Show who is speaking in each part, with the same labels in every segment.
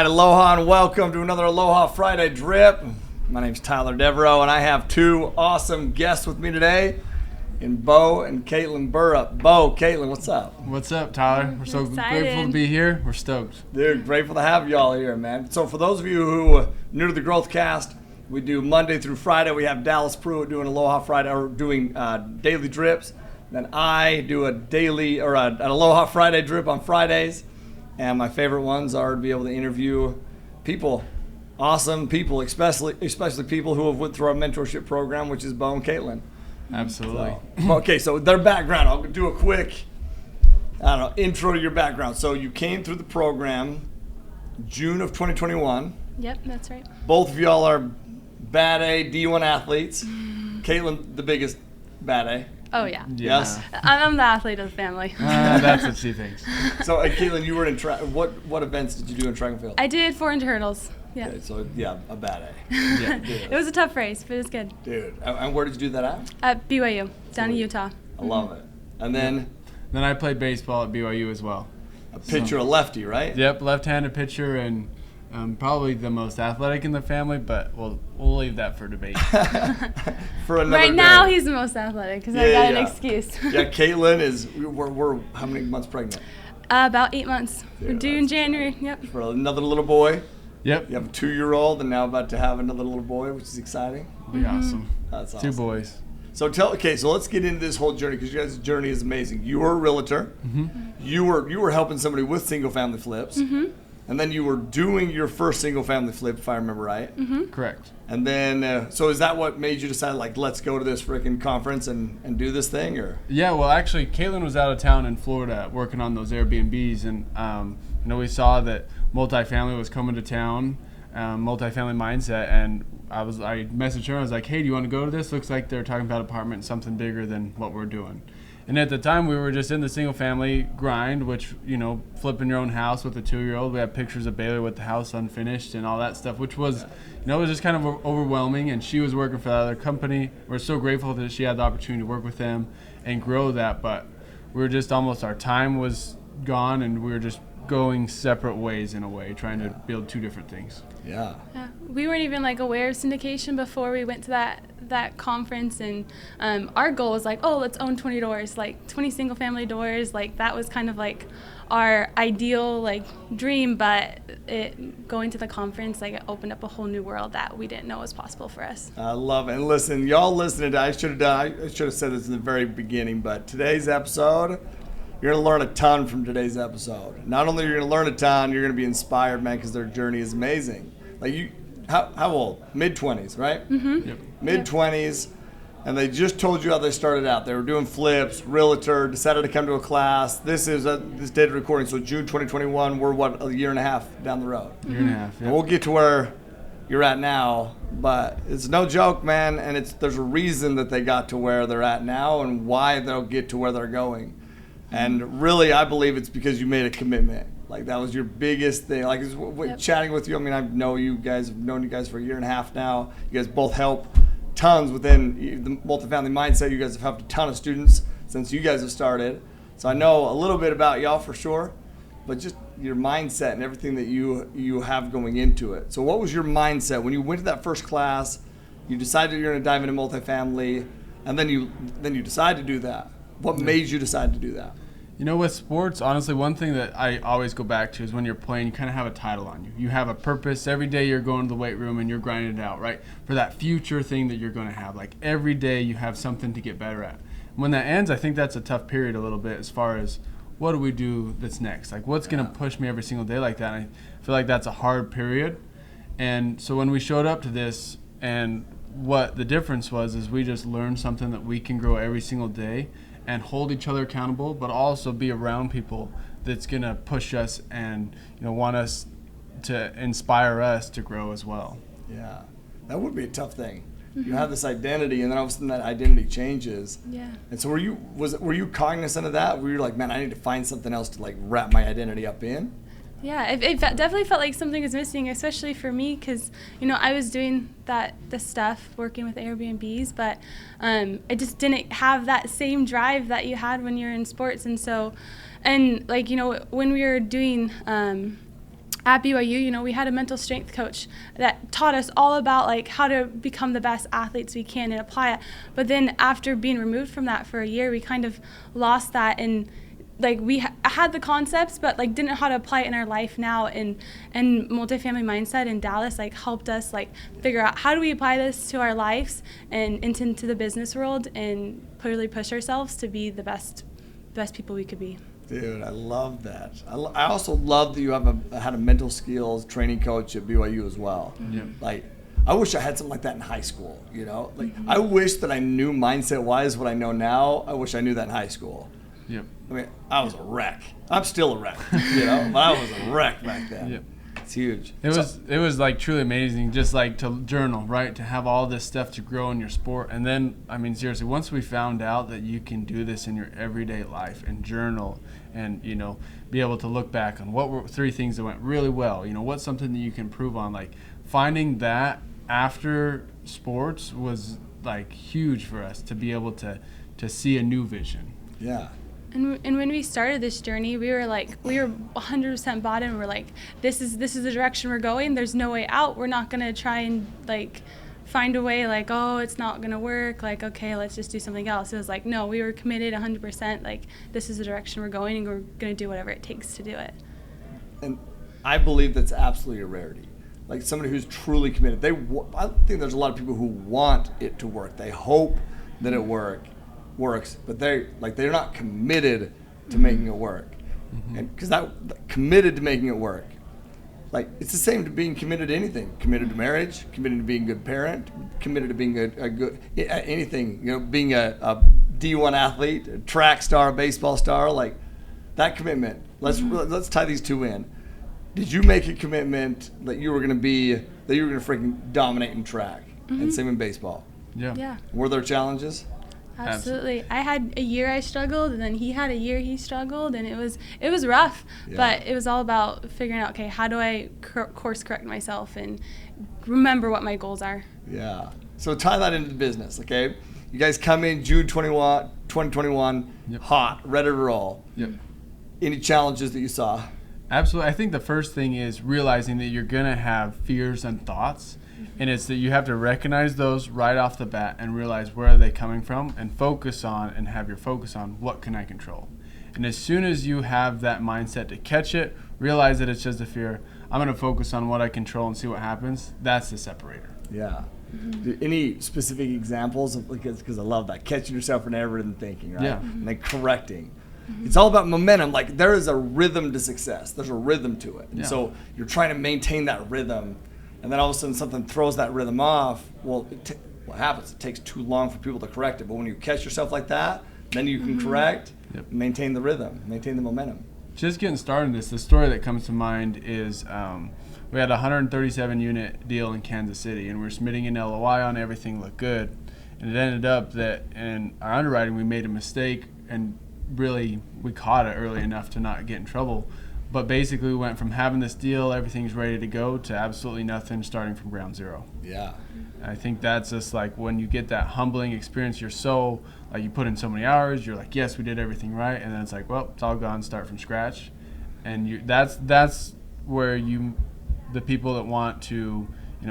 Speaker 1: right, aloha and welcome to another Aloha Friday drip. My name's Tyler Deveraux, and I have two awesome guests with me today, in Bo and Kaitlyn Burrup. Bo, Kaitlyn, what's up?
Speaker 2: What's up, Tyler? We're so grateful to be here. We're stoked.
Speaker 1: Dude, grateful to have y'all here, man. So for those of you who are new to the Growthcast, we do Monday through Friday. We have Dallas Pruitt doing Aloha Friday, or doing daily drips. Then I do a daily, or an Aloha Friday drip on Fridays. And my favorite ones are to be able to interview people, awesome people, especially people who have went through our mentorship program, which is Bo and Kaitlyn.
Speaker 2: Absolutely.
Speaker 1: So their background, I'll do a quick, intro to your background. So you came through the program June of 2021.
Speaker 3: Yep, that's right.
Speaker 1: Both of y'all are bad A, D1 athletes. Kaitlyn, the biggest bad A.
Speaker 3: Oh, yeah.
Speaker 1: Yes?
Speaker 3: I'm the athlete of the family.
Speaker 2: That's what she thinks.
Speaker 1: So, Kaitlyn, you were in track. What events did you do in track and field?
Speaker 3: I did 400 hurdles. Yeah.
Speaker 1: Okay, so, a bad A.
Speaker 2: Yeah.
Speaker 3: It was a tough race, but it was good.
Speaker 1: Dude. And where did you do that at?
Speaker 3: At BYU, down in Utah.
Speaker 1: I love it. And then?
Speaker 2: Then I played baseball at BYU as well.
Speaker 1: A pitcher, a lefty, right?
Speaker 2: Yep, left-handed pitcher, and probably the most athletic in the family, but we'll leave that for debate.
Speaker 1: For another
Speaker 3: Right
Speaker 1: day.
Speaker 3: now, he's the most athletic because I got an excuse.
Speaker 1: Yeah, Kaitlyn is, we're how many months pregnant?
Speaker 3: About 8 months.
Speaker 1: Dude,
Speaker 3: We're due in January. Yep.
Speaker 1: For another little boy.
Speaker 2: Yep.
Speaker 1: You have a 2-year-old and now about to have another little boy, which is exciting.
Speaker 2: It'll be awesome.
Speaker 1: That's awesome.
Speaker 2: 2 boys.
Speaker 1: So so let's get into this whole journey, because you guys' journey is amazing. You were a realtor.
Speaker 2: Mm-hmm.
Speaker 1: You were helping somebody with single family flips.
Speaker 3: Mm-hmm.
Speaker 1: And then you were doing your first single family flip, if I remember right.
Speaker 3: Mm-hmm.
Speaker 2: Correct.
Speaker 1: And then, so is that what made you decide, like, let's go to this freaking conference and do this thing, or?
Speaker 2: Yeah, well, actually, Kaitlyn was out of town in Florida working on those Airbnbs, and we saw that multifamily was coming to town, Multifamily Mindset, and I messaged her. I was like, hey, do you want to go to this? Looks like they're talking about apartment, something bigger than what we're doing. And at the time, we were just in the single-family grind, which, flipping your own house with a 2-year-old. We had pictures of Baylor with the house unfinished and all that stuff, which was, it was just kind of overwhelming. And she was working for that other company. We're so grateful that she had the opportunity to work with them and grow that. But we were just our time was gone, and we were just going separate ways in a way, trying to build 2 different things.
Speaker 1: Yeah.
Speaker 3: We weren't even aware of syndication before we went to that conference, and our goal was let's own 20 doors, 20 single family doors. That was kind of our ideal dream, but going to the conference it opened up a whole new world that we didn't know was possible for us. I
Speaker 1: love it. And listen, y'all listening to, I should have said this in the very beginning, but today's episode, you're going to learn a ton from today's episode. Not only are you going to learn a ton, you're going to be inspired, man, because their journey is amazing. How old? Mid-20s, right?
Speaker 3: Mm-hmm.
Speaker 2: Yep.
Speaker 1: Mid-20s, and they just told you how they started out. They were doing flips, realtor, decided to come to a class. This is this data recording, so June 2021, we're a year and a half down the road.
Speaker 2: Year and a half, yeah.
Speaker 1: And we'll get to where you're at now, but it's no joke, man, and there's a reason that they got to where they're at now and why they'll get to where they're going. And really, I believe it's because you made a commitment. That was your biggest thing.
Speaker 3: Yep.
Speaker 1: Chatting with you, I've known you guys for a year and a half now. You guys both help tons within the Multifamily Mindset. You guys have helped a ton of students since you guys have started. So I know a little bit about y'all for sure, but just your mindset and everything that you have going into it. So what was your mindset when you went to that first class? You decided you're going to dive into multifamily, and then you decided to do that. What made you decide to do that?
Speaker 2: With sports, honestly, one thing that I always go back to is when you're playing, you kind of have a title on you. You have a purpose. Every day you're going to the weight room and you're grinding it out, right? For that future thing that you're going to have. Every day you have something to get better at. When that ends, I think that's a tough period a little bit as far as what do we do that's next? What's going to push me every single day like that? And I feel like that's a hard period. And so when we showed up to this, and what the difference was is we just learned something that we can grow every single day and hold each other accountable, but also be around people that's going to push us and want us to inspire us to grow as well.
Speaker 1: Yeah, that would be a tough thing. Mm-hmm. You have this identity, and then all of a sudden that identity changes.
Speaker 3: Yeah.
Speaker 1: And so were you cognizant of that? Were you like, man, I need to find something else to wrap my identity up in?
Speaker 3: Yeah, it definitely felt like something was missing, especially for me, because I was doing the stuff, working with Airbnbs, but I just didn't have that same drive that you had when you're in sports. And so, when we were doing at BYU, you know, we had a mental strength coach that taught us all about like how to become the best athletes we can and apply it. But then after being removed from that for a year, we kind of lost that, and like we had the concepts, but like didn't know how to apply it in our life now. And Multifamily Mindset in Dallas like helped us like figure out how do we apply this to our lives and into the business world and really push ourselves to be the best people we could be.
Speaker 1: Dude, I love that. I also love that you had a mental skills training coach at BYU as well.
Speaker 2: Yeah.
Speaker 1: Like, I wish I had something like that in high school, you know? Like, I wish that I knew mindset-wise what I know now. I wish I knew that in high school.
Speaker 2: Yep.
Speaker 1: I mean, I was a wreck. I'm still a wreck, you know? But I was a wreck back then.
Speaker 2: Yep.
Speaker 1: It's huge.
Speaker 2: It was like truly amazing, just like to journal, right? To have all this stuff to grow in your sport. And then, I mean, seriously, once we found out that you can do this in your everyday life and journal and, you know, be able to look back on what were 3 things that went really well, you know, what's something that you can improve on, like finding that after sports was like huge for us to be able to see a new vision.
Speaker 1: Yeah.
Speaker 3: And when we started this journey, we were 100% bought in. We're like, this is the direction we're going. There's no way out. We're not gonna try and like find a way like, oh, it's not gonna work. Like, okay, let's just do something else. It was like, no, we were committed 100%. Like, this is the direction we're going, and we're gonna do whatever it takes to do it.
Speaker 1: And I believe that's absolutely a rarity. Like somebody who's truly committed. I think there's a lot of people who want it to work. They hope that it works, but they're not committed to making it work. And because that committed to making it work, like it's the same to being committed to anything. Committed to marriage, committed to being a good parent, committed to being a good anything. You know, being a D1 athlete, a track star, a baseball star, like that commitment. Let's tie these two in. Did you make a commitment that you were going to freaking dominate in track and same in baseball?
Speaker 3: Yeah.
Speaker 1: Were there challenges?
Speaker 3: Absolutely. I had a year I struggled, and then he had a year he struggled, and it was rough. Yeah. But it was all about figuring out, okay, how do I course correct myself and remember what my goals are.
Speaker 1: Yeah. So tie that into the business, okay? You guys come in June 2021, yep. Hot, ready to roll.
Speaker 2: Yep.
Speaker 1: Any challenges that you saw?
Speaker 2: Absolutely. I think the first thing is realizing that you're going to have fears and thoughts, and it's that you have to recognize those right off the bat and realize where are they coming from and focus on and have your focus on what can I control. And as soon as you have that mindset to catch it, realize that it's just a fear, I'm going to focus on what I control and see what happens. That's the separator.
Speaker 1: Yeah. Any specific examples of, because I love that, catching yourself in everything thinking, right?
Speaker 2: Yeah.
Speaker 1: And then correcting. It's all about momentum. Like there is a rhythm to success. There's a rhythm to it. And so you're trying to maintain that rhythm, and then all of a sudden something throws that rhythm off. Well, what happens? It takes too long for people to correct it. But when you catch yourself like that, then you can correct, maintain the rhythm, maintain the momentum. Just
Speaker 2: getting started in this, the story that comes to mind is we had a 137 unit deal in Kansas City, and we were submitting an LOI on everything looked good. And it ended up that in our underwriting we made a mistake, and really we caught it early enough to not get in trouble. But basically we went from having this deal, everything's ready to go, to absolutely nothing, starting from ground zero.
Speaker 1: Yeah.
Speaker 2: And I think that's just like when you get that humbling experience, you're so like you put in so many hours, you're like, yes, we did everything right, and then it's like, well, it's all gone, start from scratch. And that's where the people that want to,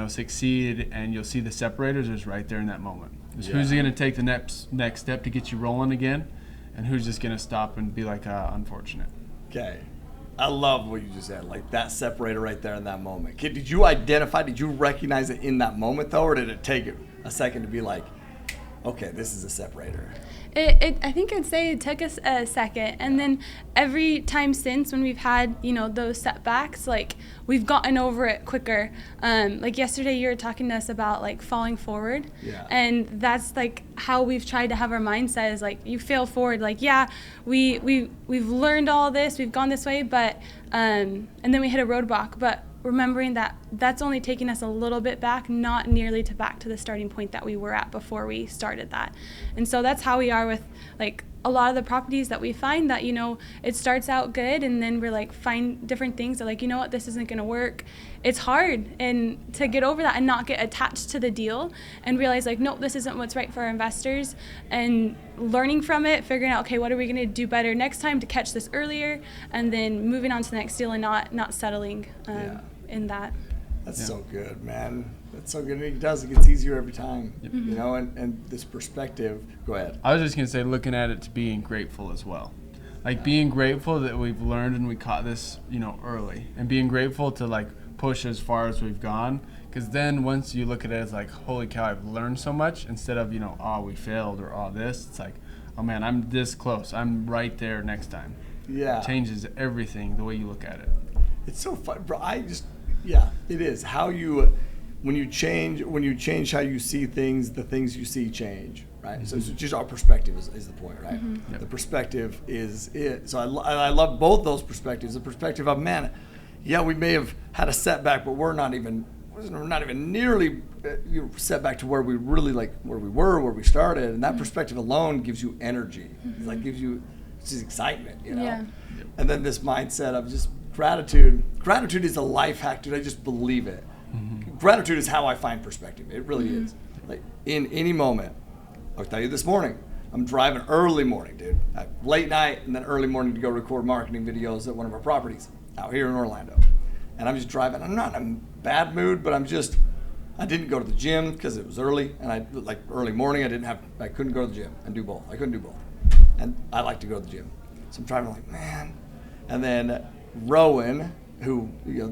Speaker 2: succeed, and you'll see the separators is right there in that moment. Who's going to take the next step to get you rolling again, and who's just going to stop and be like, unfortunate.
Speaker 1: Okay. I love what you just said, like that separator right there in that moment. Did you recognize it in that moment though, or did it take a second to be like, okay, this is a separator?
Speaker 3: I think I'd say it took us a second, and then every time since when we've had those setbacks, like we've gotten over it quicker. Like yesterday, you were talking to us about like falling forward, and that's like how we've tried to have our mindset is like you fail forward. Like we've learned all this, we've gone this way, but and then we hit a roadblock, but remembering that that's only taking us a little bit back, not nearly back to the starting point that we were at before we started that. And so that's how we are with like a lot of the properties that we find that, it starts out good and then we're like find different things that like, you know what, this isn't going to work. It's hard and to get over that and not get attached to the deal and realize like, nope, this isn't what's right for our investors, and learning from it, figuring out, okay, what are we going to do better next time to catch this earlier, and then moving on to the next deal and not settling in that.
Speaker 1: That's so good, man. That's so good. It gets easier every time, and this perspective. Go ahead.
Speaker 2: I was just going to say, looking at it to being grateful as well. Like being grateful that we've learned and we caught this, early, and being grateful to like push as far as we've gone. Because then once you look at it as like, holy cow, I've learned so much, instead of, oh, we failed or oh, this, it's like, oh man, I'm this close. I'm right there next time.
Speaker 1: Yeah.
Speaker 2: It changes everything, the way you look at it.
Speaker 1: It's so fun, bro. It is. When you change how you see things, the things you see change, right? Mm-hmm. So it's just our perspective is the point, right? Mm-hmm. Yep. The perspective is it. So I love both those perspectives. The perspective of, man, we may have had a setback, but we're not even nearly setback to where we really where we started. And that perspective alone gives you energy. Mm-hmm. It gives you just excitement, Yeah. Yep. And then this mindset of just gratitude. Gratitude is a life hack, dude. I just believe it. Mm-hmm. Gratitude is how I find perspective. It really is. Like in any moment. I'll tell you this morning, I'm driving early morning, dude. Late night and then early morning to go record marketing videos at one of our properties out here in Orlando. And I'm just driving. I'm not in a bad mood, but I didn't go to the gym because it was early, and early morning I couldn't go to the gym and do both. I couldn't do both. And I like to go to the gym. So I'm driving like, man. And then Rowan, who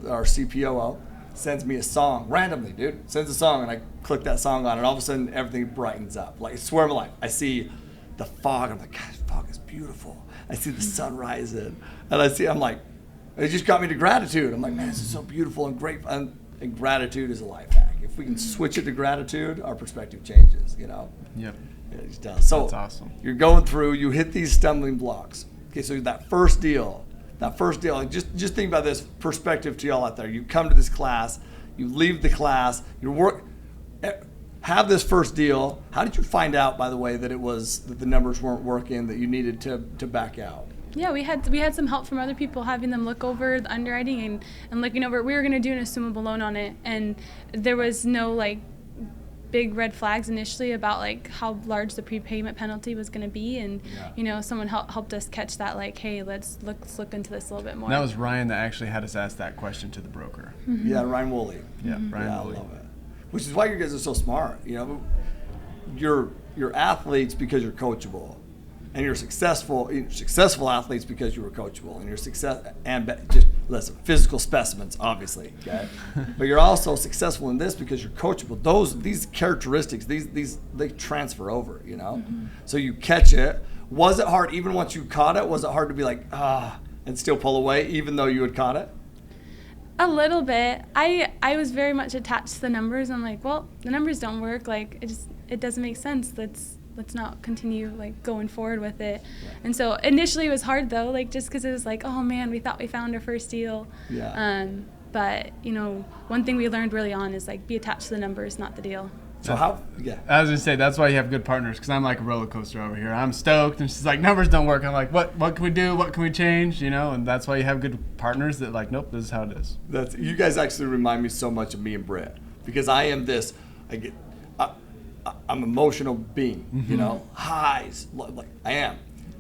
Speaker 1: our CPOO, sends me a song randomly, dude. Sends a song, and I click that song on, and all of a sudden everything brightens up. Like, I swear on my life, I see the fog. I'm like, God, this fog is beautiful. I see the sun rising, and I'm like, it just got me to gratitude. I'm like, man, this is so beautiful and great. And gratitude is a life hack. If we can switch it to gratitude, our perspective changes. Yep. It just does. So
Speaker 2: that's awesome.
Speaker 1: You're going through. You hit these stumbling blocks. Okay, so that first deal, just think about this perspective to y'all out there. You come to this class, you leave the class, have this first deal. How did you find out, by the way, that the numbers weren't working, that you needed to back out?
Speaker 3: Yeah, we had some help from other people, having them look over the underwriting and looking over. We were going to do an assumable loan on it, and there was no big red flags initially about how large the prepayment penalty was going to be, and someone helped us catch that, hey, let's look into this a little bit more.
Speaker 2: And that was Ryan that actually had us ask that question to the broker.
Speaker 1: Mm-hmm. Yeah, Ryan Woolley.
Speaker 2: Yeah, Ryan Woolley.
Speaker 1: I love it. Which is why you guys are so smart. You're athletes because you're coachable, and you're successful athletes because you were coachable, and you're physical specimens, obviously, okay? But you're also successful in this because you're coachable. These characteristics, they transfer over, Mm-hmm. So you catch it. Was it hard, even once you caught it, was it hard to be and still pull away, even though you had caught it?
Speaker 3: A little bit. I was very much attached to the numbers. I'm like, well, the numbers don't work. It doesn't make sense. Let's not continue going forward with it. Yeah. And so initially it was hard though, just because it was oh man, we thought we found our first deal. Yeah. But one thing we learned early on is be attached to the numbers, not the deal.
Speaker 1: So I
Speaker 2: was gonna say, that's why you have good partners, because I'm like a roller coaster over here. I'm stoked, and she's like, numbers don't work. I'm like, what can we do? What can we change? And that's why you have good partners that nope, this is how it is.
Speaker 1: You guys actually remind me so much of me and Britt, because I am this. I'm an emotional being, mm-hmm. Highs, I am.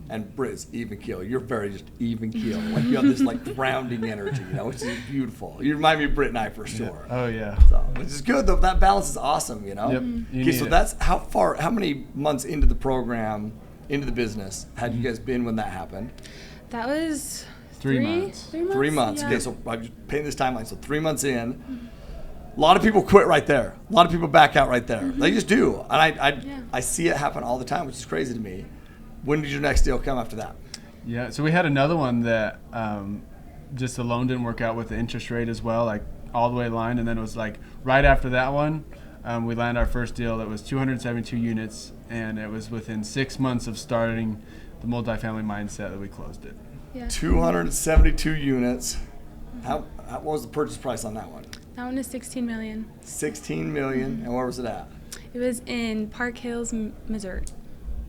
Speaker 1: And Britt's even keel. You're very just even keel. You have this grounding energy, which is beautiful. You remind me of Britt and I for sure.
Speaker 2: Yeah. Oh yeah.
Speaker 1: So, which is good though. That balance is awesome,
Speaker 2: Yep.
Speaker 1: Okay, so that's how many months into the program, into the business, had you guys been when that happened?
Speaker 3: That was
Speaker 2: 3 months.
Speaker 1: 3 months.
Speaker 3: Yeah.
Speaker 1: Okay, so I'm just painting this timeline. So 3 months in. Mm-hmm. A lot of people quit right there. A lot of people back out right there. Mm-hmm. They just do. And I see it happen all the time, which is crazy to me. When did your next deal come after that?
Speaker 2: Yeah, so we had another one that just the loan didn't work out with the interest rate as well, all the way lined. And then it was right after that one, we landed our first deal that was 272 units, and it was within 6 months of starting the multifamily mindset that we closed it.
Speaker 3: Yeah.
Speaker 1: 272 units. What was the purchase price on that one?
Speaker 3: That one is $16 million.
Speaker 1: $16 million, mm-hmm. And where was it at?
Speaker 3: It was in Park Hills, Missouri.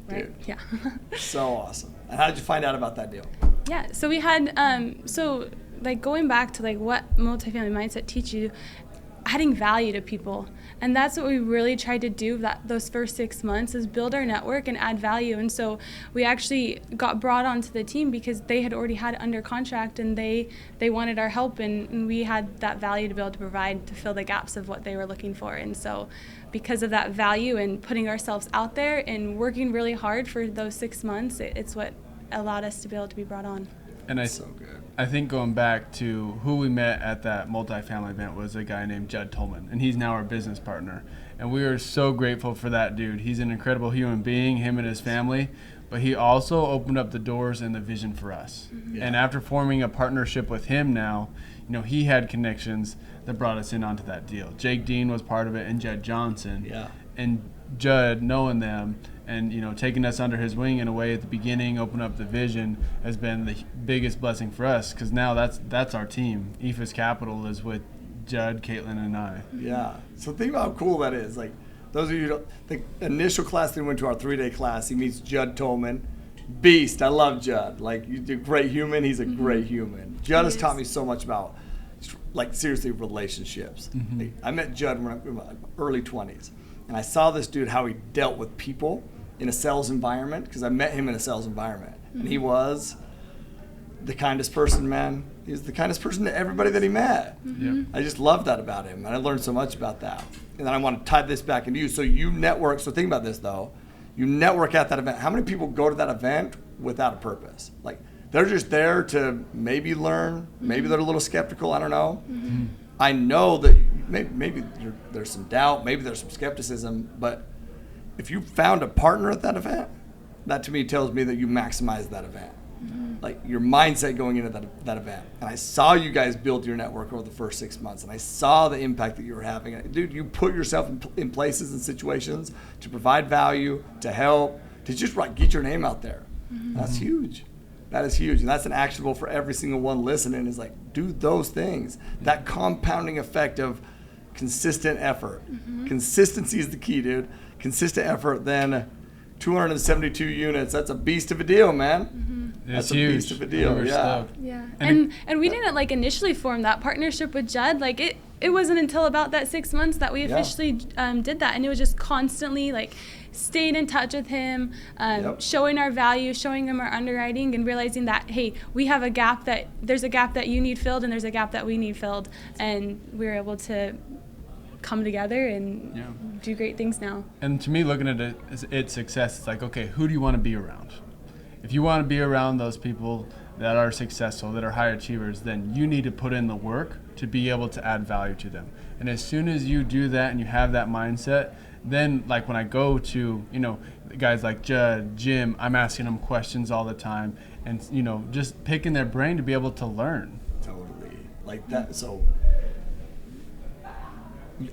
Speaker 3: right?
Speaker 1: Dude.
Speaker 3: Yeah.
Speaker 1: So awesome. And how did you find out about that deal?
Speaker 3: Yeah, so we had, so like going back to like what multifamily mindset teach you, adding value to people. And that's what we really tried to do those first 6 months, is build our network and add value. And so we actually got brought onto the team because they had already had under contract, and they wanted our help, and we had that value to be able to provide to fill the gaps of what they were looking for. And so because of that value and putting ourselves out there and working really hard for those 6 months, it's what allowed us to be able to be brought on.
Speaker 2: And
Speaker 1: So good.
Speaker 2: I think going back to who we met at that multifamily event was a guy named Judd Tolman, and he's now our business partner. And we are so grateful for that dude. He's an incredible human being, him and his family, but he also opened up the doors and the vision for us. Mm-hmm.
Speaker 1: Yeah.
Speaker 2: And after forming a partnership with him now, he had connections that brought us in onto that deal. Jake Dean was part of it, and Jed Johnson.
Speaker 1: Yeah.
Speaker 2: And Judd, knowing them and taking us under his wing in a way at the beginning, open up the vision, has been the biggest blessing for us, because now that's our team. Epherus Capital is with Judd, Kaitlyn, and I.
Speaker 1: Yeah. So think about how cool that is. Like, those of you who don't, the initial class that went to our 3-day class, he meets Judd Tolman. Beast. I love Judd. Like, you're a great human. He's a great human. Judd has taught me so much about, like, seriously, relationships.
Speaker 2: Mm-hmm.
Speaker 1: Like, I met Judd when I was in my early 20s. And I saw this dude, how he dealt with people in a sales environment, because I met him in a sales environment. Mm-hmm. And he was the kindest person, man. He was the kindest person to everybody that he met.
Speaker 2: Mm-hmm. Yep.
Speaker 1: I just love that about him, and I learned so much about that. And then I want to tie this back into you. So you network. So think about this, though. You network at that event. How many people go to that event without a purpose? Like, they're just there to maybe learn. Maybe they're a little skeptical. I don't know. Mm-hmm. I know that maybe there's some doubt. Maybe there's some skepticism. But if you found a partner at that event, that to me tells me that you maximize that event. Mm-hmm. Like, your mindset going into that event. And I saw you guys build your network over the first 6 months, and I saw the impact that you were having. Dude, you put yourself in places and situations to provide value, to help, to just get your name out there. Mm-hmm. That's huge. That is huge. And that's an actionable for every single one listening, is like, do those things. That compounding effect of consistent effort. Mm-hmm. Consistency is the key, dude. Consistent effort, then 272 units. That's a beast of a deal, man. Mm-hmm. That's a beast of a deal. Yeah.
Speaker 3: Yeah. And we didn't initially form that partnership with Judd. It wasn't until about that 6 months that we officially did that, and it was just constantly staying in touch with him, showing our value, showing him our underwriting, and realizing that, hey, we have there's a gap that you need filled, and there's a gap that we need filled, and we were able to come together and do great things now.
Speaker 2: And to me, looking at it as its success, it's like, okay, who do you want to be around? If you want to be around those people that are successful, that are high achievers, then you need to put in the work to be able to add value to them. And as soon as you do that and you have that mindset, then when I go to, guys like Judd, Jim, I'm asking them questions all the time, and, just picking their brain to be able to learn.
Speaker 1: Totally. Like that. So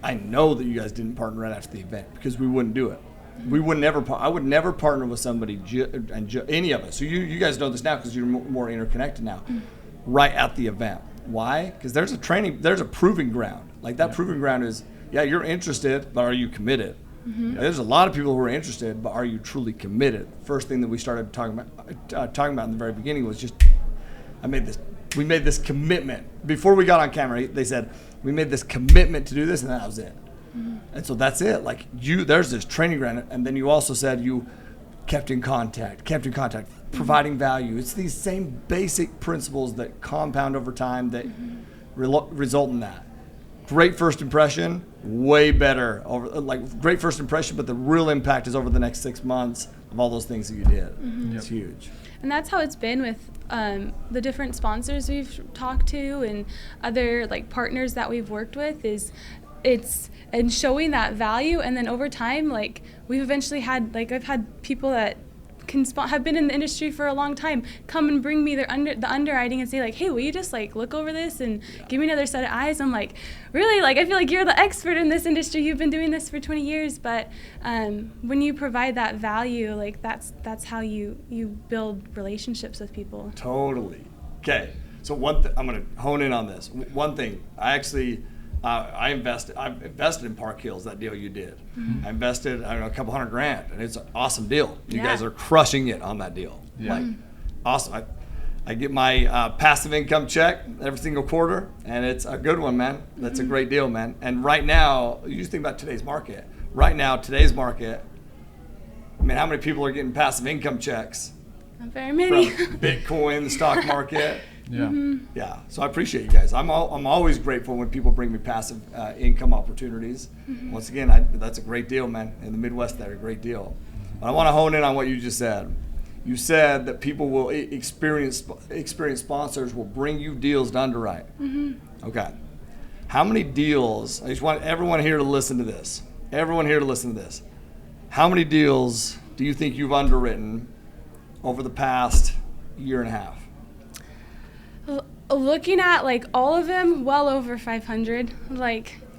Speaker 1: I know that you guys didn't partner right after the event, because we wouldn't do it. We would never. I would never partner with somebody, any of us. So you guys know this now because you're more interconnected now. Right at the event. Why? Because there's a proving ground. Like, that proving ground is, you're interested, but are you committed? Mm-hmm. There's a lot of people who are interested, but are you truly committed? First thing that we started talking about in the very beginning was just, we made this commitment. Before we got on camera, they said, we made this commitment to do this, and that was it. Mm-hmm. And so that's it. There's this training ground, and then you also said you kept in contact, providing value. It's these same basic principles that compound over time that result in that. Great first impression, way better. Great first impression, but the real impact is over the next 6 months of all those things that you did. Mm-hmm. It's huge.
Speaker 3: And that's how it's been with the different sponsors we've talked to and other partners that we've worked with, and showing that value. And then over time, we've eventually had, I've had people that have been in the industry for a long time come and bring me the underwriting and say, hey, will you just look over this and give me another set of eyes? I'm like, really? I feel like you're the expert in this industry. You've been doing this for 20 years. But when you provide that value, that's how you build relationships with people.
Speaker 1: Totally. Okay. So I'm going to hone in on this. One thing, I've invested in Park Hills, that deal you did. I invested, I don't know, a couple $100,000, and it's an awesome deal. You guys are crushing it on that deal.
Speaker 2: Yeah.
Speaker 1: Like, awesome. I get my passive income check every single quarter, and it's a good one, man. That's a great deal, man. And right now, you just think about today's market. Right now, today's market, I mean, how many people are getting passive income checks?
Speaker 3: Not very many.
Speaker 1: From Bitcoin, the stock market.
Speaker 2: Yeah.
Speaker 1: Yeah, so I appreciate you guys. I'm always grateful when people bring me passive income opportunities. Once again, that's a great deal, man. In the Midwest, that's a great deal. But I want to hone in on what you just said. You said that people will experienced sponsors will bring you deals to underwrite. Okay. How many deals? I just want everyone here to listen to this. Everyone here to listen to this. How many deals do you think you've underwritten over the past year and a half?
Speaker 3: Looking at like all of them, well over 500.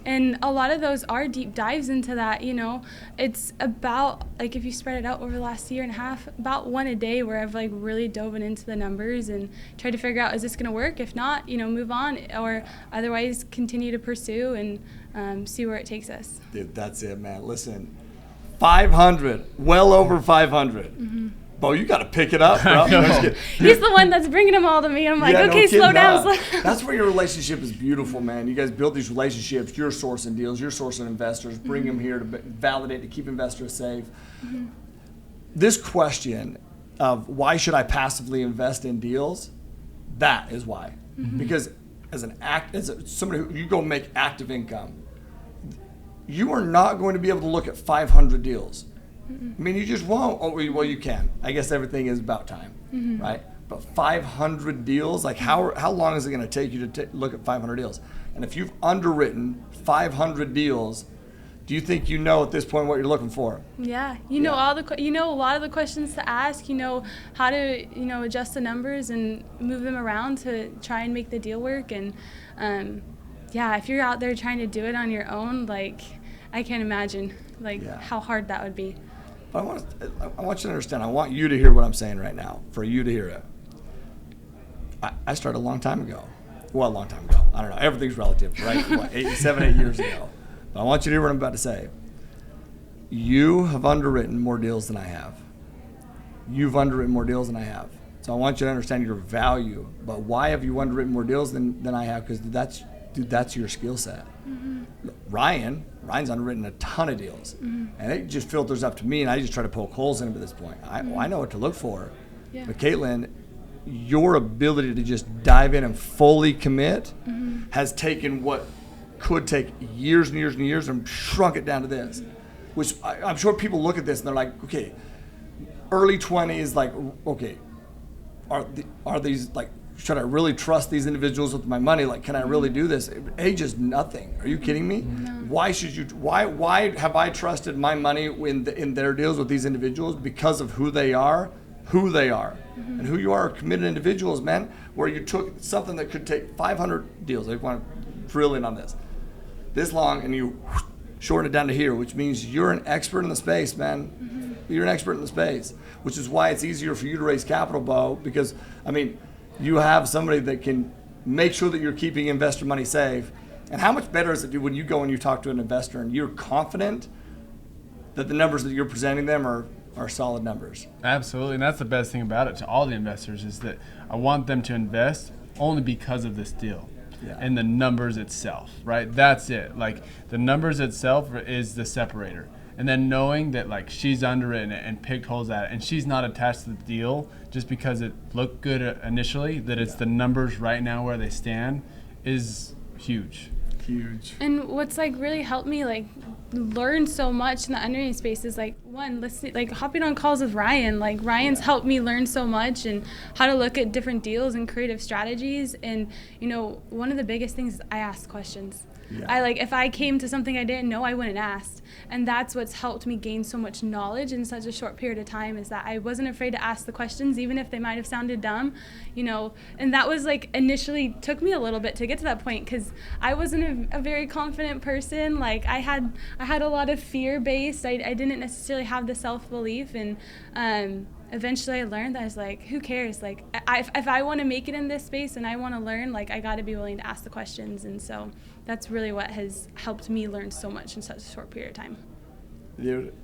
Speaker 3: And a lot of those are deep dives into that, you know. It's about, like, if you spread it out over the last year and a half, about one a day where I've, like, really dove into the numbers and tried to figure out, is this going to work? If not, you know, move on, or otherwise continue to pursue and see where it takes us.
Speaker 1: Dude, that's it, man. Listen, 500, well over 500. Bo, you got to pick it up, bro.
Speaker 3: He's the one that's bringing them all to me. I'm like,
Speaker 1: Yeah,
Speaker 3: okay,
Speaker 1: no
Speaker 3: slow
Speaker 1: kidding,
Speaker 3: down.
Speaker 1: That's where your relationship is beautiful, man. You guys build these relationships. You're sourcing deals. You're sourcing investors. Bring them here to validate, to keep investors safe. This question of why should I passively invest in deals, that is why. Because as somebody who you go make active income, you are not going to be able to look at 500 deals. I mean, you just won't. Oh, well, you can. I guess everything is about time, right? But 500 deals, like how long is it going to take you to look at 500 deals? And if you've underwritten 500 deals, do you think you know at this point what you're looking for?
Speaker 3: Yeah, you know a lot of the questions to ask. You know how to adjust the numbers and move them around to try and make the deal work. And if you're out there trying to do it on your own, like I can't imagine how hard that would be.
Speaker 1: But I want you to understand. I want you to hear what I'm saying right now. For you to hear it. I started a long time ago. Well, a long time ago. I don't know. Everything's relative, right? 8 years ago. But I want you to hear what I'm about to say. You have underwritten more deals than I have. You've underwritten more deals than I have. So I want you to understand your value. But why have you underwritten more deals than I have? Because that's your skill set. Ryan's underwritten a ton of deals, and it just filters up to me, and I just try to poke holes in them at this point. I know what to look for. Yeah. But Kaitlyn, your ability to just dive in and fully commit has taken what could take years and years and years and shrunk it down to this, which I'm sure people look at this and they're like, okay, early 20s, like, okay, are these, like, should I really trust these individuals with my money? Like, can I really do this? Age is nothing. Are you kidding me? No. Why have I trusted my money in their deals with these individuals? Because of who they are. And who you are committed individuals, man, where you took something that could take 500 deals. I want to drill in on this long, and you shorten it down to here, which means you're an expert in the space, man. You're an expert in the space, which is why it's easier for you to raise capital, Bo, because, I mean, you have somebody that can make sure that you're keeping investor money safe. And how much better is it when you go and you talk to an investor and you're confident that the numbers that you're presenting them are solid numbers?
Speaker 2: Absolutely, and that's the best thing about it to all the investors is that I want them to invest only because of this deal. Yeah. And the numbers itself, right? That's it. Like, the numbers itself is the separator. And then knowing that, like, she's underwritten it and picked holes at it, and she's not attached to the deal just because it looked good initially, that it's the numbers right now where they stand is huge.
Speaker 1: Huge.
Speaker 3: And what's, like, really helped me, like, learn so much in the underwriting space is, like, listening, like, hopping on calls with Ryan. Like, Ryan's helped me learn so much and how to look at different deals and creative strategies. And, one of the biggest things is I ask questions. Yeah. If I came to something I didn't know, I wouldn't ask. And that's what's helped me gain so much knowledge in such a short period of time, is that I wasn't afraid to ask the questions, even if they might have sounded dumb, and that was, like, initially took me a little bit to get to that point, because I wasn't a very confident person. Like, I had a lot of fear based. I didn't necessarily have the self-belief, and eventually I learned that I was like, who cares? Like, if I want to make it in this space and I want to learn, like, I got to be willing to ask the questions. And so that's really what has helped me learn so much in such a short period of time.
Speaker 1: Dude,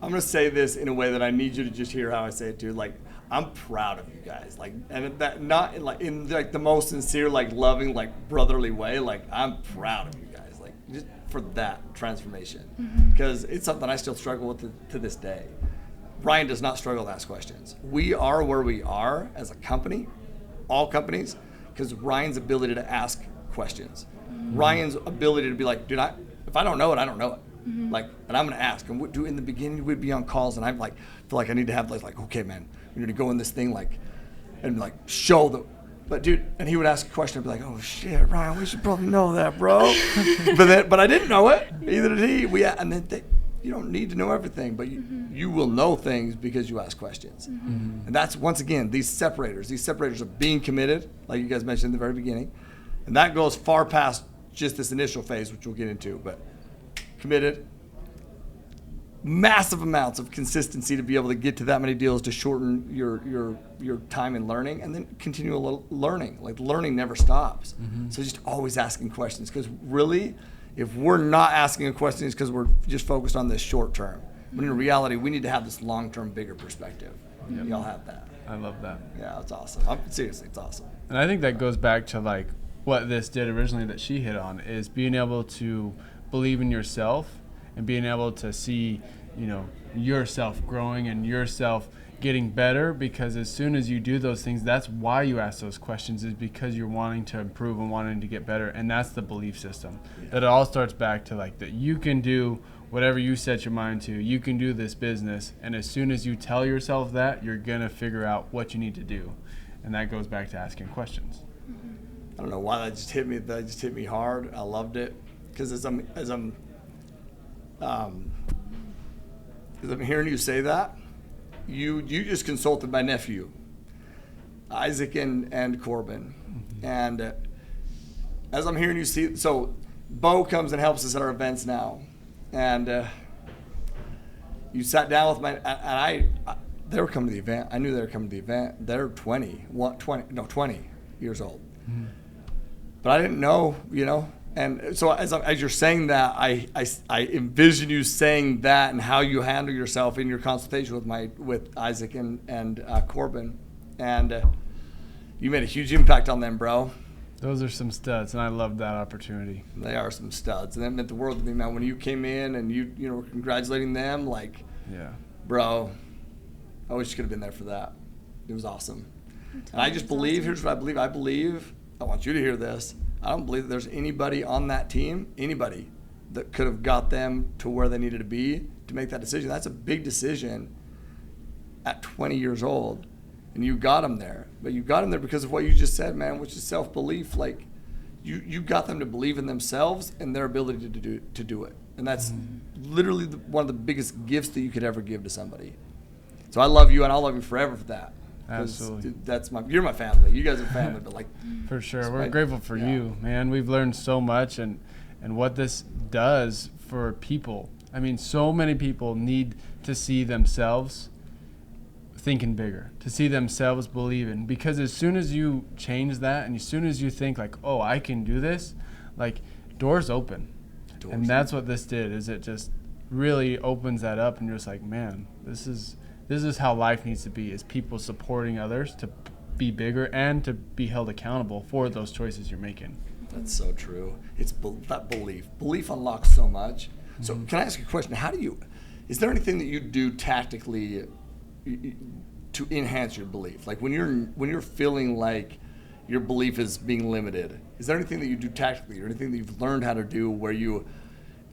Speaker 1: I'm going to say this in a way that I need you to just hear how I say it, dude. Like, I'm proud of you guys. Like, and that not in like the most sincere, like, loving, like, brotherly way. Like, I'm proud of you guys. Like, just for that transformation. Because it's something I still struggle with to this day. Ryan does not struggle to ask questions. We are where we are as a company, all companies, because Ryan's ability to ask questions. Ryan's ability to be like, dude, if I don't know it, I don't know it. Like, and I'm going to ask. And in the beginning, we'd be on calls, and I'm like, feel like I need to have like, okay, man, we need to go in this thing, like, and like show the. But dude, and he would ask a question, I'd be like, oh shit, Ryan, we should probably know that, bro. but I didn't know it. Either did he. And then you don't need to know everything, but you will know things because you ask questions. And that's, once again, these separators of being committed, like you guys mentioned in the very beginning. And that goes far past just this initial phase, which we'll get into, but committed, massive amounts of consistency to be able to get to that many deals to shorten your time in learning, and then continual learning. Like, learning never stops. So just always asking questions, because really, if we're not asking a question, it's because we're just focused on this short term. When in reality, we need to have this long-term, bigger perspective. Y'all have that.
Speaker 2: I love that.
Speaker 1: Yeah, it's awesome. Seriously, it's awesome.
Speaker 2: And I think that goes back to like what this did originally that she hit on, is being able to believe in yourself and being able to see, yourself growing and yourself getting better, because as soon as you do those things, that's why you ask those questions, is because you're wanting to improve and wanting to get better. And that's the belief system. That it all starts back to like that you can do whatever you set your mind to. You can do this business, and as soon as you tell yourself that, you're gonna figure out what you need to do. And that goes back to asking questions.
Speaker 1: I don't know why that just hit me hard. I loved it, because as I'm hearing you say that, you just consulted my nephew, Isaac and Corbin. And as I'm hearing you see, so Bo comes and helps us at our events now. And you sat down with they were coming to the event. I knew they were coming to the event. They're 20 years old. But I didn't know, And so as you're saying that, I envision you saying that and how you handle yourself in your consultation with Isaac and Corbin, and you made a huge impact on them, bro.
Speaker 2: Those are some studs, and I love that opportunity.
Speaker 1: They are some studs, and that meant the world to me, man. When you came in and you were congratulating them, like,
Speaker 2: yeah,
Speaker 1: bro, I wish you could have been there for that. It was awesome. And I just believe, here's what I believe, I want you to hear this. I don't believe that there's anybody on that team, that could have got them to where they needed to be to make that decision. That's a big decision at 20 years old, and you got them there. But you got them there because of what you just said, man, which is self-belief. Like, you got them to believe in themselves and their ability to do it. And that's literally one of the biggest gifts that you could ever give to somebody. So I love you, and I'll love you forever for that.
Speaker 2: Absolutely.
Speaker 1: Dude, you're my family. You guys are family, but like,
Speaker 2: for sure, we're grateful for you, man. We've learned so much, and what this does for people. I mean, so many people need to see themselves thinking bigger, to see themselves believing, because as soon as you change that, and as soon as you think like, oh, I can do this, like, doors open. And that's what this did, is it just really opens that up, and you're just like, man, this is how life needs to be, is people supporting others to be bigger and to be held accountable for those choices you're making.
Speaker 1: That's so true. It's that belief. Belief unlocks so much. So can I ask you a question? Is there anything that you do tactically to enhance your belief? Like when you're feeling like your belief is being limited, is there anything that you do tactically or anything that you've learned how to do where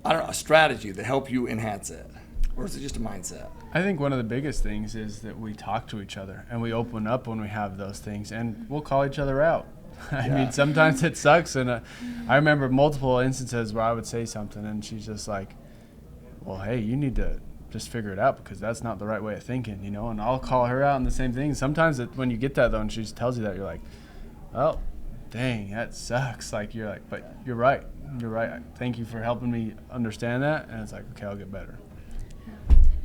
Speaker 1: a strategy that help you enhance it? Or is it just a mindset?
Speaker 2: I think one of the biggest things is that we talk to each other and we open up when we have those things, and we'll call each other out. I mean, sometimes it sucks, and I remember multiple instances where I would say something and she's just like, well, hey, you need to just figure it out because that's not the right way of thinking, and I'll call her out on the same thing. Sometimes when you get that, though, and she just tells you that, you're like, oh, dang, that sucks. Like, you're like, but you're right. Thank you for helping me understand that. And it's like, okay, I'll get better.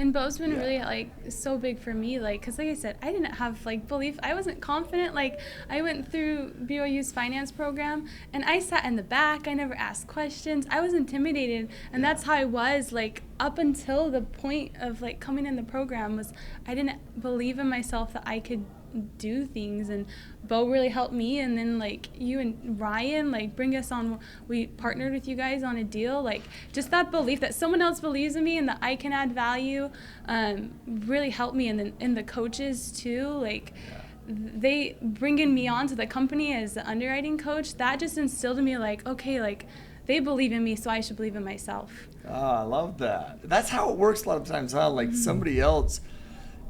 Speaker 3: And Bo's been really like so big for me, like, because like I said, I didn't have like belief. I wasn't confident. Like, I went through BYU's finance program and I sat in the back. I never asked questions. I was intimidated, and that's how I was like up until the point of like coming in the program. Was I didn't believe in myself that I could do things, and Bo really helped me, and then like you and Ryan like bring us on. We partnered with you guys on a deal, like just that belief that someone else believes in me and that I can add value really helped me. And then in the coaches too, like they bringing me on to the company as the underwriting coach, that just instilled in me like, okay, like they believe in me, so I should believe in myself.
Speaker 1: Oh, I love that. That's how it works a lot of times, huh? Like somebody else,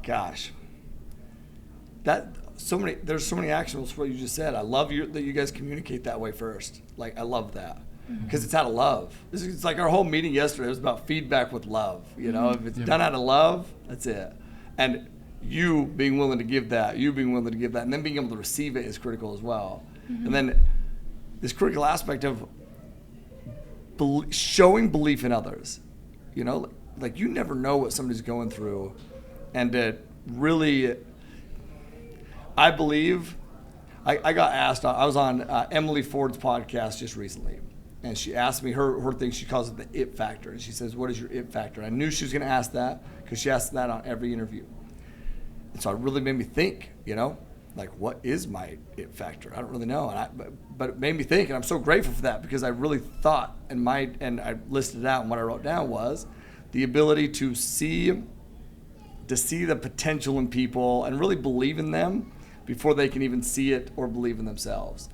Speaker 1: gosh, there's so many actions for what you just said. I love that you guys communicate that way first. Like, I love that because it's out of love. It's like our whole meeting yesterday was about feedback with love. You know, if it's done out of love, that's it. And you being willing to give that, and then being able to receive it is critical as well. And then this critical aspect of showing belief in others. You know, like you never know what somebody's going through, and to really. I believe, I got asked, I was on Emily Ford's podcast just recently, and she asked me her thing, she calls it the it factor, and she says, what is your it factor? I knew she was going to ask that because she asks that on every interview. And so it really made me think, you know, like what is my it factor? I don't really know, but it made me think, and I'm so grateful for that because I really thought, and I listed it out, and what I wrote down was the ability to see the potential in people and really believe in them before they can even see it or believe in themselves.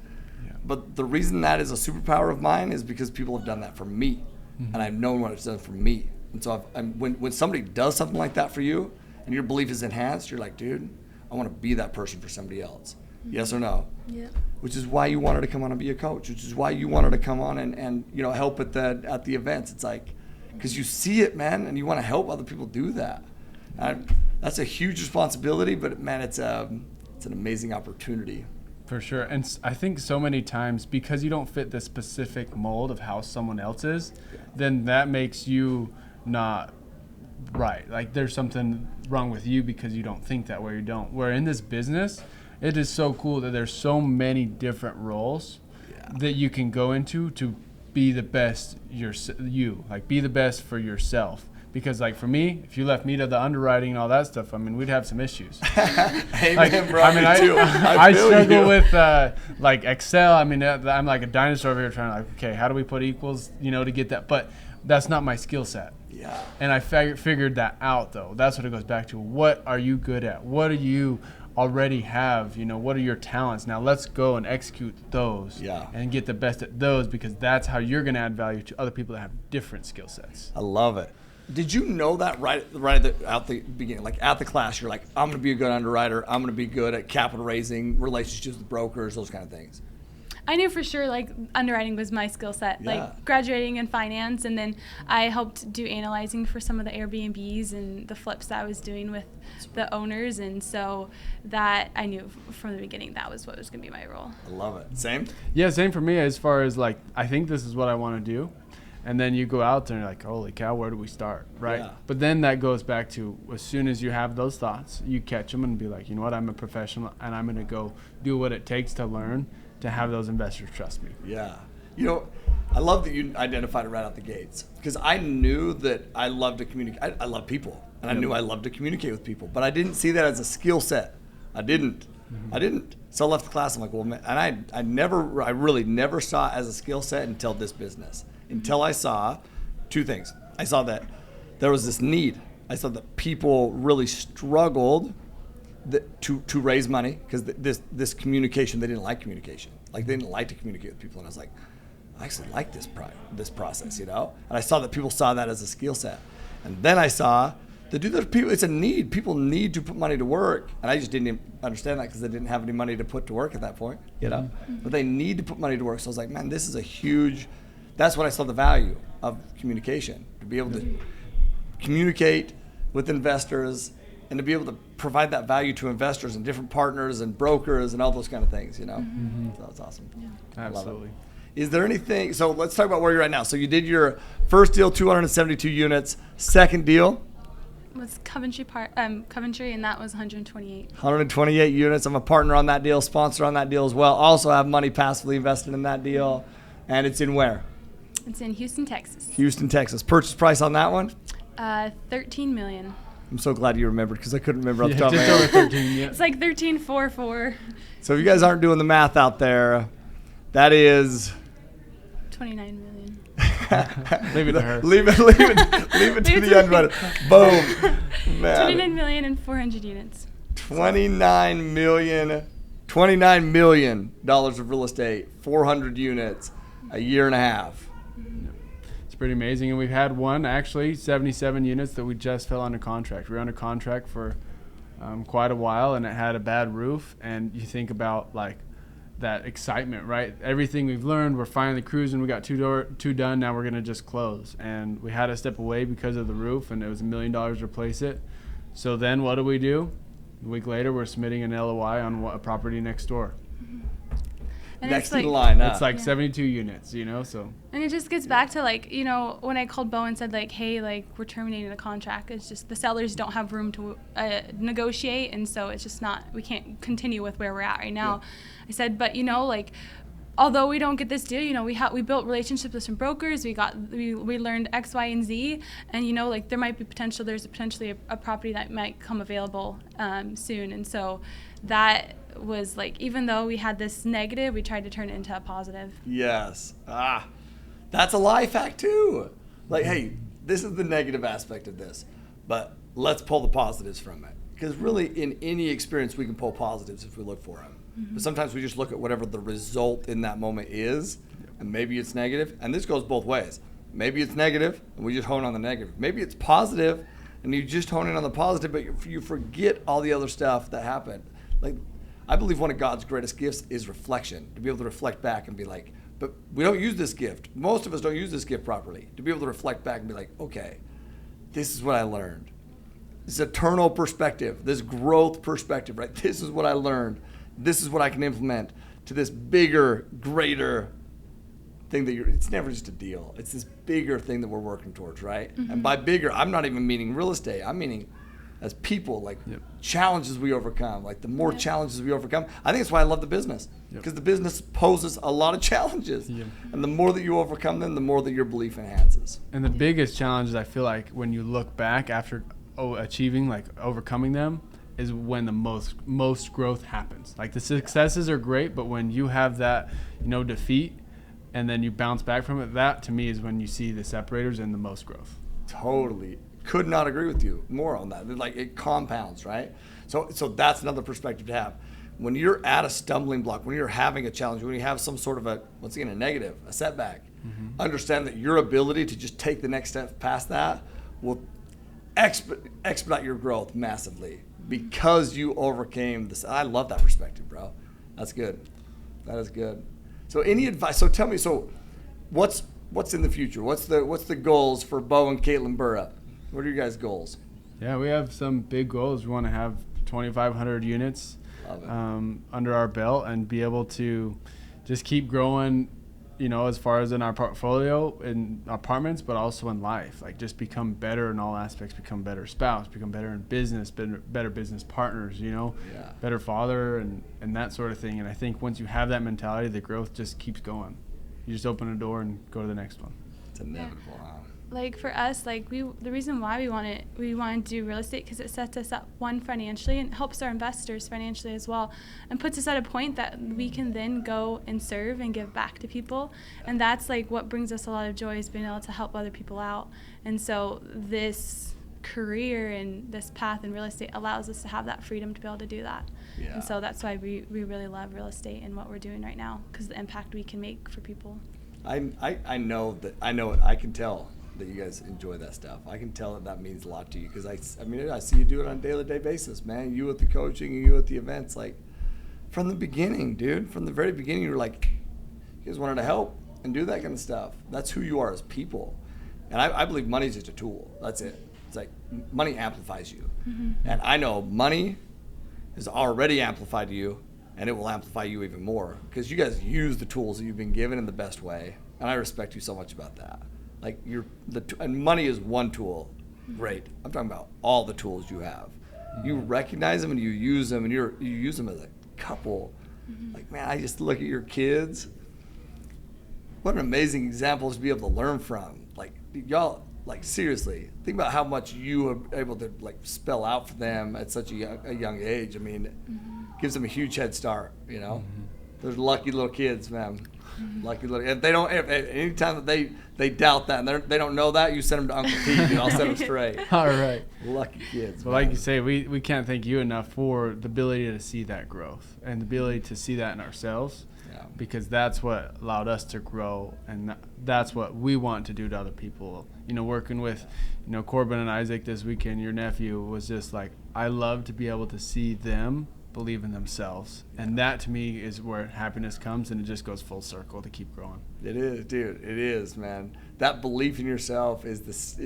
Speaker 1: Yeah. But the reason that is a superpower of mine is because people have done that for me, and I've known what it's done for me. And so when somebody does something like that for you and your belief is enhanced, you're like, dude, I want to be that person for somebody else. Yes or no? Yeah. Which is why you wanted to come on and be a coach, which is why you wanted to come on and you know, help at the events. It's like, because you see it, man, and you want to help other people do that. That's a huge responsibility, but man, it's an amazing opportunity.
Speaker 2: For sure. And I think so many times because you don't fit the specific mold of how someone else is, then that makes you not right. Like there's something wrong with you because you don't think that way, you don't. Where in this business, it is so cool that there's so many different roles that you can go into to be the best be the best for yourself. Because, like, for me, if you left me to the underwriting and all that stuff, I mean, we'd have some issues.
Speaker 1: Amen,
Speaker 2: like,
Speaker 1: bro.
Speaker 2: I mean, I struggle
Speaker 1: you.
Speaker 2: with, like, Excel. I mean, I'm like a dinosaur over here trying to, like, okay, how do we put equals, you know, to get that? But that's not my skill set.
Speaker 1: Yeah.
Speaker 2: And I figured that out, though. That's what it goes back to. What are you good at? What do you already have? You know, what are your talents? Now let's go and execute those and get the best at those, because that's how you're going to add value to other people that have different skill sets.
Speaker 1: I love it. Did you know that right out the beginning, like at the class, you're like, I'm going to be a good underwriter. I'm going to be good at capital raising, relationships with brokers, those kind of things?
Speaker 3: I knew for sure like underwriting was my skill set, like graduating in finance, and then I helped do analyzing for some of the Airbnbs and the flips that I was doing with the owners, and so that I knew from the beginning that was what was going to be my role.
Speaker 1: I love it. Same?
Speaker 2: Yeah, same for me, as far as like, I think this is what I want to do. And then you go out there and you're like, holy cow, where do we start, right? Yeah. But then that goes back to, as soon as you have those thoughts, you catch them and be like, you know what, I'm a professional and I'm going to go do what it takes to learn to have those investors trust me.
Speaker 1: Yeah. You know, I love that you identified it right out the gates, because I knew that I love to communicate. I love people, and I knew I loved to communicate with people, but I didn't see that as a skill set. I didn't. So I left the class. I'm like, well, man, and I really never saw it as a skill set until this business. Until I saw two things. I saw that there was this need. I saw that people really struggled to raise money, because this communication, they didn't like communication. Like, they didn't like to communicate with people. And I was like, I actually like this process, you know? And I saw that people saw that as a skill set. And then I saw that it's a need. People need to put money to work. And I just didn't even understand that, because they didn't have any money to put to work at that point, you know? But they need to put money to work. So I was like, man, this is a huge... That's when I saw the value of communication, to be able to communicate with investors and to be able to provide that value to investors and different partners and brokers and all those kind of things, you know? So that's awesome. Yeah.
Speaker 2: Absolutely.
Speaker 1: Is there anything, so let's talk about where you're at now. So you did your first deal, 272 units, second deal?
Speaker 3: was Coventry, and that was 128.
Speaker 1: 128 units. I'm a partner on that deal, sponsor on that deal as well. Also have money passively invested in that deal. And it's in where?
Speaker 3: It's in Houston, Texas.
Speaker 1: Houston, Texas. Purchase price on that one?
Speaker 3: $13 million.
Speaker 1: I'm so glad you remembered because I couldn't remember off the top of my
Speaker 2: just
Speaker 1: head.
Speaker 2: over 13. Yeah.
Speaker 3: It's like 13.44.
Speaker 1: So if you guys aren't doing the math out there, that is...
Speaker 3: 29 million.
Speaker 2: Leave it to her.
Speaker 1: Leave it to the underwriter. Boom. Man.
Speaker 3: 29 million and 400 units.
Speaker 1: $29 million of real estate, 400 units, a year and a half.
Speaker 2: It's pretty amazing. And we've had one, actually, 77 units that we just fell under contract. We were under contract for quite a while, and it had a bad roof. And you think about, like, that excitement, right? Everything we've learned, we're finally cruising. We got two done. Now we're going to just close. And we had to step away because of the roof, and it was $1 million to replace it. So then what do? A week later, we're submitting an LOI on a property next door.
Speaker 3: And
Speaker 1: Next
Speaker 3: it's
Speaker 1: in
Speaker 3: like,
Speaker 1: line, huh?
Speaker 2: It's like 72 units, you know, so.
Speaker 3: And it just gets back to, like, you know, when I called Bo and said, like, hey, like, we're terminating the contract, it's just the sellers don't have room to negotiate, and so it's just not, we can't continue with where we're at right now. Yeah. I said, but, you know, like, although we don't get this deal, you know, we built relationships with some brokers, we learned X, Y, and Z, and, you know, like, there's potentially a property that might come available soon, and so that was like, even though we had this negative, we tried to turn it into a positive.
Speaker 1: Yes. That's a life hack too. Like, hey, this is the negative aspect of this, but let's pull the positives from it. Because really, in any experience, we can pull positives if we look for them. Mm-hmm. But sometimes we just look at whatever the result in that moment is, and maybe it's negative. And this goes both ways. Maybe it's negative, and we just hone on the negative. Maybe it's positive, and you just hone in on the positive, but you forget all the other stuff that happened. Like, I believe one of God's greatest gifts is reflection, to be able to reflect back and be like, but we don't use this gift. Most of us don't use this gift properly. To be able to reflect back and be like, okay, this is what I learned. This eternal perspective, this growth perspective, right? This is what I learned. This is what I can implement to this bigger, greater thing that it's never just a deal. It's this bigger thing that we're working towards, right? Mm-hmm. And by bigger, I'm not even meaning real estate. I'm meaning as people, like challenges we overcome, like the more challenges we overcome. I think that's why I love the business, because the business poses a lot of challenges. And the more that you overcome them, the more that your belief enhances.
Speaker 2: And the biggest challenges, I feel like, when you look back after achieving, like overcoming them, is when the most growth happens. Like the successes are great, but when you have that, you know, defeat and then you bounce back from it, that to me is when you see the separators and the most growth.
Speaker 1: Totally. Could not agree with you more on that. Like, it compounds, right? So that's another perspective to have. When you're at a stumbling block, when you're having a challenge, when you have some sort of a negative, a setback, understand that your ability to just take the next step past that will expedite your growth massively because you overcame this. I love that perspective, bro. That's good. That is good. So any advice? So tell me, what's in the future? What's the goals for Bo and Kaitlyn Burrup? What are your guys' goals?
Speaker 2: Yeah, we have some big goals. We want to have 2,500 units under our belt and be able to just keep growing, you know, as far as in our portfolio, in apartments, but also in life. Like, just become better in all aspects, become better spouse, become better in business, better business partners, you know, better father and that sort of thing. And I think once you have that mentality, the growth just keeps going. You just open a door and go to the next one.
Speaker 1: It's inevitable, huh?
Speaker 3: Like for us, like the reason why we want to do real estate, because it sets us up, one, financially, and helps our investors financially as well, and puts us at a point that we can then go and serve and give back to people. And that's like what brings us a lot of joy, is being able to help other people out. And so this career and this path in real estate allows us to have that freedom to be able to do that. And so that's why we really love real estate and what we're doing right now, because the impact we can make for people. I know it. I can tell that you guys enjoy that stuff. I can tell that means a lot to you, because I see you do it on a day-to-day basis, man. You with the coaching and you with the events, like from the beginning, dude. From the very beginning, you were like, you guys wanted to help and do that kind of stuff. That's who you are as people. And I believe money is just a tool. That's it. It's like money amplifies you. And I know money is already amplified you, and it will amplify you even more, because you guys use the tools that you've been given in the best way. And I respect you so much about that. Like, and money is one tool.
Speaker 1: Great. I'm talking about all the tools you have. You recognize them and you use them, and you use them as a couple. Like, man, I just look at your kids. What an amazing example to be able to learn from. Like, y'all, like, seriously, think about how much you are able to, like, spell out for them at such a young age. I mean, gives them a huge head start, you know? They're lucky little kids, man. Lucky little. If they don't, if anytime that they doubt that and they don't know that, you send them to Uncle Pete, and I'll set them straight.
Speaker 2: All right.
Speaker 1: Lucky kids.
Speaker 2: But like you say, we can't thank you enough for the ability to see that growth and the ability to see that in ourselves, because that's what allowed us to grow, and that's what we want to do to other people. You know, working with, you know, Corbin and Isaac this weekend, your nephew, was just like, I love to be able to see them believe in themselves, and that to me is where happiness comes, and it just goes full circle to keep growing.
Speaker 1: It is, dude. It is, man. That belief in yourself is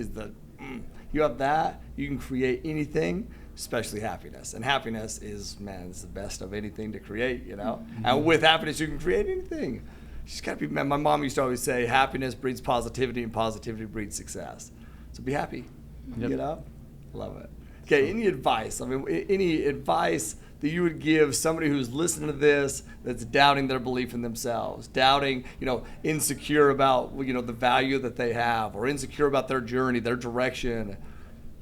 Speaker 1: you have that, you can create anything, especially happiness. And happiness is, man, it's the best of anything to create, you know. And with happiness, you can create anything. You just gotta be. Man, my mom used to always say, happiness breeds positivity, and positivity breeds success. So be happy. You know, love it. Okay. Any advice? I mean, any advice that you would give somebody who's listening to this that's doubting their belief in themselves, doubting, you know, insecure about, you know, the value that they have, or insecure about their journey, their direction?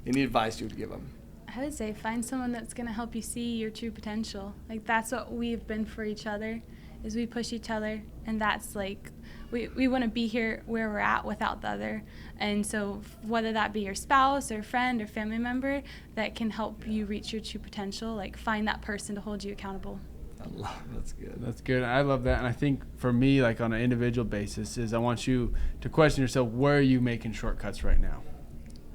Speaker 1: Any advice you would give them?
Speaker 3: I would say find someone that's going to help you see your true potential. Like, that's what we've been for each other, is we push each other, and that's like, we want to be here where we're at without the other. And so whether that be your spouse or friend or family member that can help you reach your true potential, like, find that person to hold you accountable.
Speaker 1: That's good.
Speaker 2: That's good. I love that. And I think for me, like, on an individual basis, is I want you to question yourself, where are you making shortcuts right now?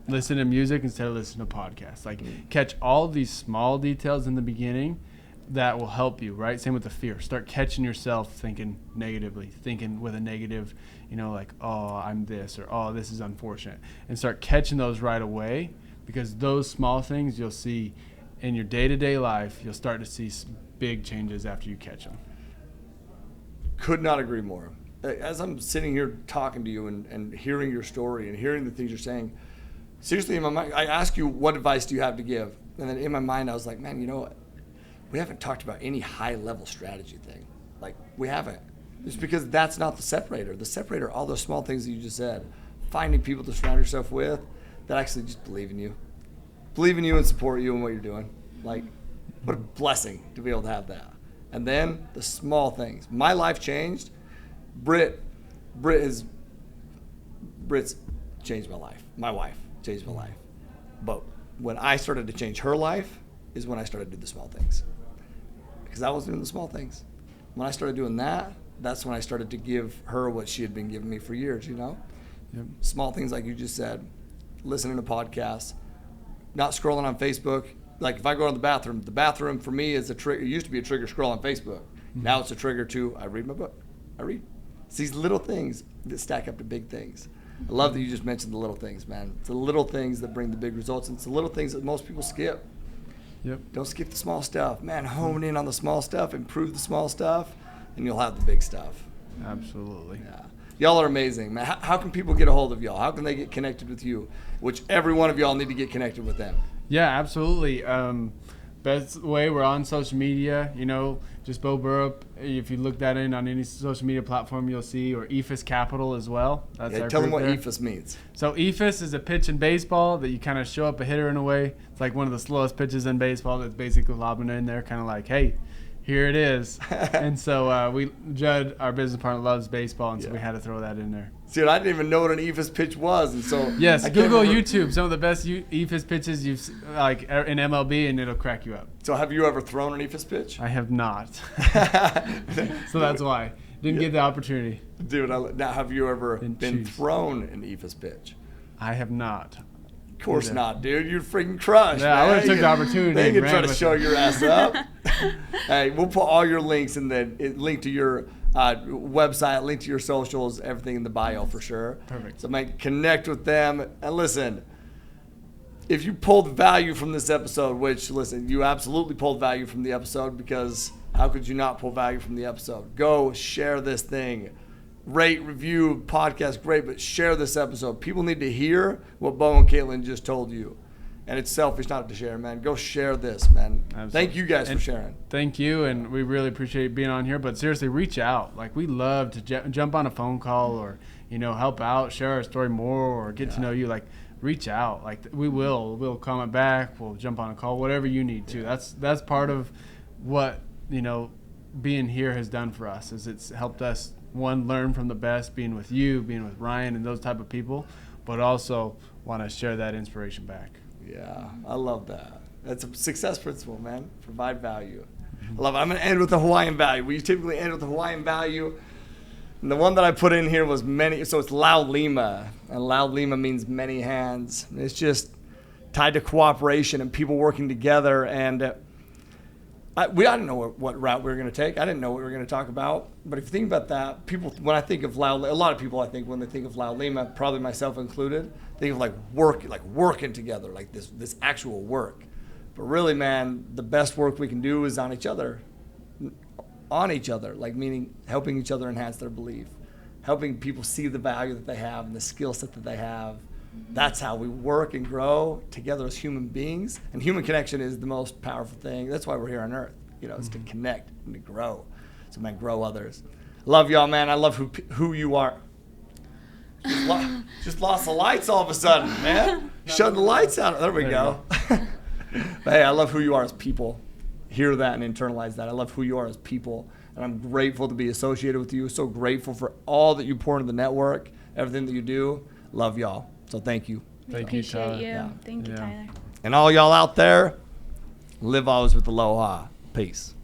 Speaker 2: Listen to music instead of listening to podcasts. Like, catch all these small details in the beginning that will help you, right? Same with the fear. Start catching yourself thinking negatively, thinking with a negative, you know, like, oh, I'm this, or oh, this is unfortunate. And start catching those right away, because those small things you'll see in your day-to-day life, you'll start to see big changes after you catch them.
Speaker 1: Could not agree more. As I'm sitting here talking to you and hearing your story and hearing the things you're saying, seriously, in my mind, I ask you, what advice do you have to give? And then in my mind, I was like, man, you know what? We haven't talked about any high-level strategy thing. Like, we haven't. It's because that's not the separator. The separator, all those small things that you just said, finding people to surround yourself with that actually just believe in you and support you in what you're doing. Like, what a blessing to be able to have that. And then the small things. My life changed. Britt's changed my life. My wife changed my life. But when I started to change her life is when I started to do the small things. Because I was doing the small things. When I started doing that, that's when I started to give her what she had been giving me for years, you know?
Speaker 2: Yep.
Speaker 1: Small things like you just said, listening to podcasts, not scrolling on Facebook. Like, if I go to the bathroom for me is a trigger. It used to be a trigger scroll on Facebook. Now it's a trigger to, I read my book. I read. It's these little things that stack up to big things. I love that you just mentioned the little things, man. It's the little things that bring the big results, and it's the little things that most people skip.
Speaker 2: Yep.
Speaker 1: Don't skip the small stuff. Man, hone in on the small stuff, improve the small stuff, and you'll have the big stuff.
Speaker 2: Absolutely.
Speaker 1: Yeah. Y'all are amazing, man. How can people get a hold of y'all? How can they get connected with you? Which every one of y'all need to get connected with them.
Speaker 2: Yeah, absolutely. Best way, we're on social media, you know, just Bo Burrup. If you look that in on any social media platform, you'll see, or Epherus Capital as well. That's our
Speaker 1: tell them what
Speaker 2: there.
Speaker 1: Eephus means.
Speaker 2: So Eephus is a pitch in baseball that you kind of show up a hitter in a way. It's like one of the slowest pitches in baseball that's basically lobbing in there, kind of like, hey, here it is. And so Judd, our business partner, loves baseball, and so we had to throw that in there.
Speaker 1: Dude, I didn't even know what an Eephus pitch was, and so
Speaker 2: yes, Google YouTube some of the best Eephus pitches you've like in MLB, and it'll crack you up.
Speaker 1: So have you ever thrown an Eephus pitch?
Speaker 2: I have not. So that's why didn't get the opportunity.
Speaker 1: Dude, now have you ever been thrown an Eephus pitch?
Speaker 2: I have not.
Speaker 1: Of course not, dude. You'd freaking crush.
Speaker 2: Yeah, man. I would have took the opportunity.
Speaker 1: They can try to show your ass up. Hey, we'll put all your links in the link to your website, link to your socials, everything in the bio for sure.
Speaker 2: Perfect.
Speaker 1: So man, connect with them. And listen, if you pulled value from this episode, which, listen, you absolutely pulled value from the episode, because how could you not pull value from the episode? Go share this thing. rate, review, podcast, great, but share this episode. People need to hear what Bo and Kaitlyn just told you. And it's selfish not to share, man. Go share this, man.
Speaker 2: Absolutely.
Speaker 1: Thank you guys for sharing.
Speaker 2: Thank you, and we really appreciate being on here. But seriously, reach out. Like, we love to jump on a phone call or, help out, share our story more, or get to know you. Like, reach out. Like, we'll comment back. We'll jump on a call, whatever you need to. That's part of what, being here has done for us, is it's helped us, one, learn from the best, being with you, being with Ryan and those type of people, but also want to share that inspiration back.
Speaker 1: Yeah, I love that. That's a success principle, man. Provide value. I love it. I'm going to end with the Hawaiian value. We typically end with the Hawaiian value. And the one that I put in here was many. So it's Lau Lima. And Lau Lima means many hands. It's just tied to cooperation and people working together. And I didn't know what route we were going to take. I didn't know what we were going to talk about. But if you think about that, people, when I think of a lot of people, I think when they think of Lau Lima, probably myself included, think of working together, like this actual work. But really, man, the best work we can do is on each other, like meaning helping each other enhance their belief, helping people see the value that they have and the skill set that they have. That's how we work and grow together as human beings. And human connection is the most powerful thing. That's why we're here on earth, is to connect and to grow. So, man, grow others. Love y'all, man. I love who you are. Just lost the lights all of a sudden, man. Shut the lights out. There we go. But hey, I love who you are as people. Hear that and internalize that. I love who you are as people. And I'm grateful to be associated with you. So grateful for all that you pour into the network, everything that you do. Love y'all. So thank you.
Speaker 2: Thank you, Tyler.
Speaker 3: Yeah. Thank you, Tyler.
Speaker 1: And all y'all out there, live always with aloha. Peace.